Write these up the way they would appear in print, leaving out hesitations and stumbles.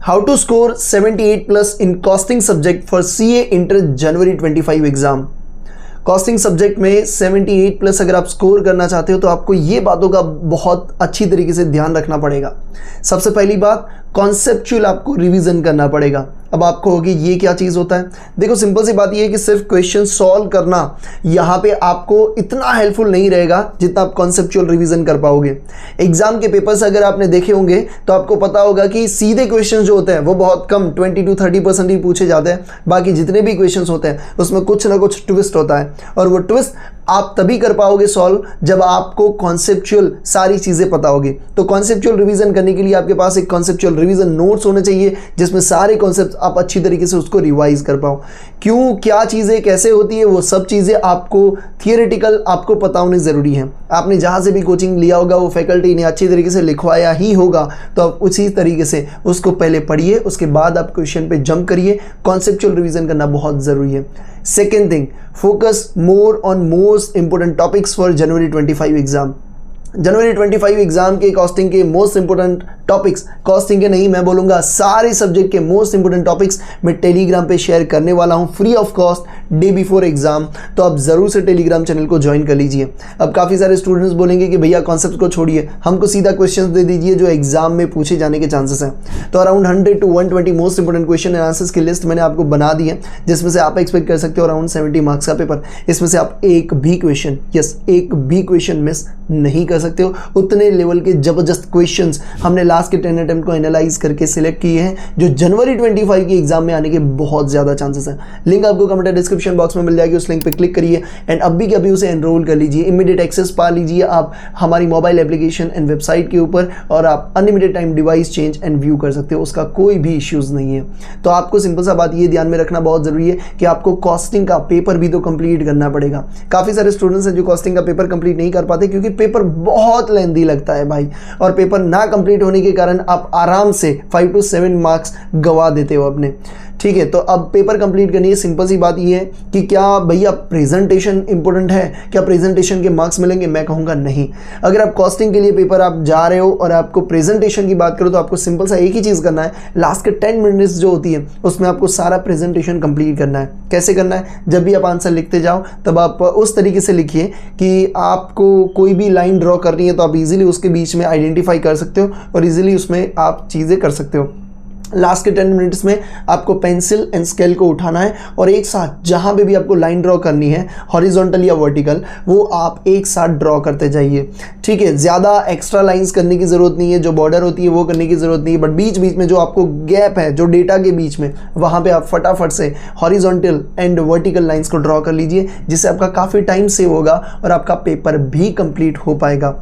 How to score 78+ in costing subject for CA inter January 25 exam. Costing subject में 78+ अगर आप score करना चाहते हो तो आपको ये बातों का बहुत अच्छी तरीके से ध्यान रखना पड़ेगा। सबसे पहली बात, कॉन्सेप्चुअल आपको रिवीजन करना पड़ेगा। अब आपको होगी ये क्या चीज़ होता है। देखो सिंपल सी बात ये है कि सिर्फ क्वेश्चन सॉल्व करना यहाँ पे आपको इतना हेल्पफुल नहीं रहेगा जितना आप कॉन्सेप्चुअल रिवीजन कर पाओगे। एग्जाम के पेपर्स अगर आपने देखे होंगे तो आपको पता होगा कि सीधे क्वेश्चन जो होते हैं वो बहुत कम 20 to 30% ही पूछे जाते हैं। बाकी जितने भी क्वेश्चन होते हैं उसमें कुछ ना कुछ ट्विस्ट होता है, और वो ट्विस्ट आप तभी कर पाओगे सॉल्व जब आपको कॉन्सेप्चुअल सारी चीज़ें पता होगी। तो कॉन्सेप्चुअल रिवीजन करने के लिए आपके पास एक कॉन्सेप्चुअल रिवीजन नोट्स होने चाहिए जिसमें सारे कॉन्सेप्ट आप अच्छी तरीके से उसको रिवाइज कर पाओ। क्यों, क्या चीज़ें कैसे होती है, वो सब चीज़ें आपको थियोरेटिकल आपको पता होनी ज़रूरी है। आपने जहाँ से भी कोचिंग लिया होगा वो फैकल्टी ने अच्छी तरीके से लिखवाया ही होगा, तो आप उसी तरीके से उसको पहले पढ़िए, उसके बाद आप क्वेश्चन पे जंप करिए। कॉन्सेप्चुअल रिवीजन करना बहुत ज़रूरी है। Second thing, focus more on most important topics for January 25 exam. January 25 exam के कॉस्टिंग के मोस्ट इंपोर्टेंट टॉपिक्स, कॉस्टिंग के नहीं मैं बोलूँगा सारे सब्जेक्ट के मोस्ट इंपोर्टेंट टॉपिक्स मैं टेलीग्राम पे शेयर करने वाला हूँ free of cost day before exam. तो आप ज़रूर से टेलीग्राम चैनल को ज्वाइन कर लीजिए। अब काफ़ी सारे स्टूडेंट्स बोलेंगे कि भैया कॉन्सेप्ट को छोड़िए, हमको सीधा क्वेश्चन दे दीजिए जो एग्जाम में पूछे जाने के चांसेस हैं। तो around 100 to 120 most important question and answers की लिस्ट मैंने आपको बना दी है, जिसमें से आप एक्सपेक्ट कर सकते हो अराउंड 70 मार्क्स का पेपर। इसमें से आप एक भी क्वेश्चन मिस नहीं कर सकते हो। उतने लेवल के जबरदस्त क्वेश्चंस हमने लास्ट के 10 अटेम्प्ट को एनालाइज करके सिलेक्ट किए हैं जो जनवरी 25 की एग्जाम में आने के बहुत ज़्यादा चांसेस हैं। लिंक आपको कमेंट डिस्क्रिप्शन बॉक्स में मिल जाएगी, उस लिंक पे क्लिक करिए एंड अभी के अभी उसे एनरोल कर लीजिए। इमीडिएट एक्सेस पा लीजिए आप हमारी मोबाइल एप्लीकेशन एंड वेबसाइट के ऊपर, और आप unlimited time device change and view कर सकते हो, उसका कोई भी इश्यूज़ नहीं है। तो आपको सिंपल सा बात ये ध्यान में रखना बहुत ज़रूरी है कि आपको कॉस्टिंग का पेपर भी तो कंप्लीट करना पड़ेगा। काफ़ी सारे स्टूडेंट्स हैं जो कॉस्टिंग का पेपर कंप्लीट नहीं कर पाते क्योंकि पेपर बहुत लेंथी लगता है भाई, और पेपर ना कंप्लीट होने के कारण आप आराम से 5 to 7 मार्क्स गवा देते हो अपने। ठीक है, तो अब पेपर कंप्लीट करनी है। सिंपल सी बात ये है कि क्या भैया प्रेजेंटेशन इंपॉर्टेंट है, क्या प्रेजेंटेशन के मार्क्स मिलेंगे? मैं कहूँगा नहीं। अगर आप कॉस्टिंग के लिए पेपर आप जा रहे हो और आपको प्रेजेंटेशन की बात करो तो आपको सिंपल सा एक ही चीज़ करना है, लास्ट के 10 मिनट्स जो होती है उसमें आपको सारा प्रेजेंटेशन कंप्लीट करना है। कैसे करना है? जब भी आप आंसर लिखते जाओ तब आप उस तरीके से लिखिए कि आपको कोई भी लाइन ड्रॉ करनी है तो आप इजीली उसके बीच में आइडेंटिफाई कर सकते हो और इजीली उसमें आप चीज़ें कर सकते हो। लास्ट के 10 मिनट्स में आपको पेंसिल एंड स्केल को उठाना है और एक साथ जहाँ पे भी आपको लाइन ड्रॉ करनी है हॉरिजॉन्टल या वर्टिकल, वो आप एक साथ ड्रॉ करते जाइए। ठीक है, ज़्यादा एक्स्ट्रा लाइंस करने की ज़रूरत नहीं है, जो बॉर्डर होती है वो करने की ज़रूरत नहीं है, बट बीच बीच में जो आपको गैप है जो डेटा के बीच में, वहाँ पे आप फटाफट से हॉरिजॉन्टल एंड वर्टिकल लाइंस को ड्रॉ कर लीजिए, जिससे आपका काफ़ी टाइम सेव होगा और आपका पेपर भी कंप्लीट हो पाएगा।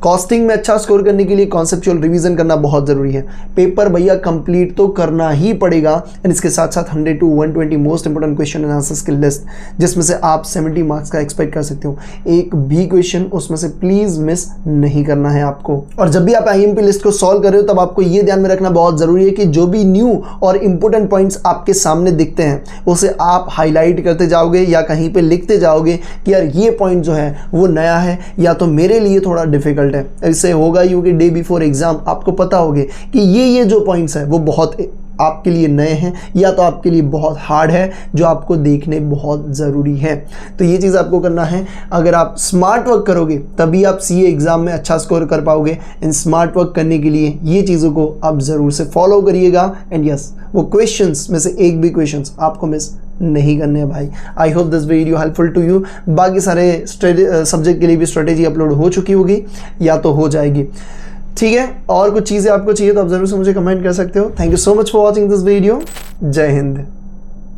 कॉस्टिंग में अच्छा स्कोर करने के लिए कॉन्सेप्चुअल रिवीजन करना बहुत ज़रूरी है। पेपर भैया कंप्लीट तो करना ही पड़ेगा, एंड इसके साथ साथ 100 to 120 most important question and answers की लिस्ट, जिसमें से आप 70 मार्क्स का एक्सपेक्ट कर सकते हो। एक भी क्वेश्चन उसमें से प्लीज मिस नहीं करना है आपको। और जब भी आप IMP लिस्ट को सॉल्व कर रहे हो तब आपको यह ध्यान में रखना बहुत जरूरी है कि जो भी न्यू और इंपोर्टेंट पॉइंट्स आपके सामने दिखते हैं उसे आप हाईलाइट करते जाओगे या कहीं पे लिखते जाओगे कि यार ये पॉइंट जो है वो नया है या तो मेरे लिए थोड़ा डिफिकल्ट है। इससे होगा यूँ कि डे बिफोर एग्जाम आपको पता होगे कि ये जो पॉइंट्स है वो बहुत आपके लिए नए हैं या तो आपके लिए बहुत हार्ड है, जो आपको देखने बहुत ज़रूरी है। तो ये चीज़ आपको करना है। अगर आप स्मार्ट वर्क करोगे तभी आप CA एग्ज़ाम में अच्छा स्कोर कर पाओगे। इन स्मार्ट वर्क करने के लिए ये चीज़ों को आप ज़रूर से फॉलो करिएगा एंड यस, वो क्वेश्चंस में से एक भी क्वेश्चंस आपको मिस नहीं करने हैं भाई। I hope this video helpful to you. बाकी सारे सब्जेक्ट के लिए भी स्ट्रेटेजी अपलोड हो चुकी होगी या तो हो जाएगी। ठीक है, और कुछ चीज़ें आपको चाहिए तो आप ज़रूर से मुझे कमेंट कर सकते हो। Thank you so much for watching this video. जय हिंद।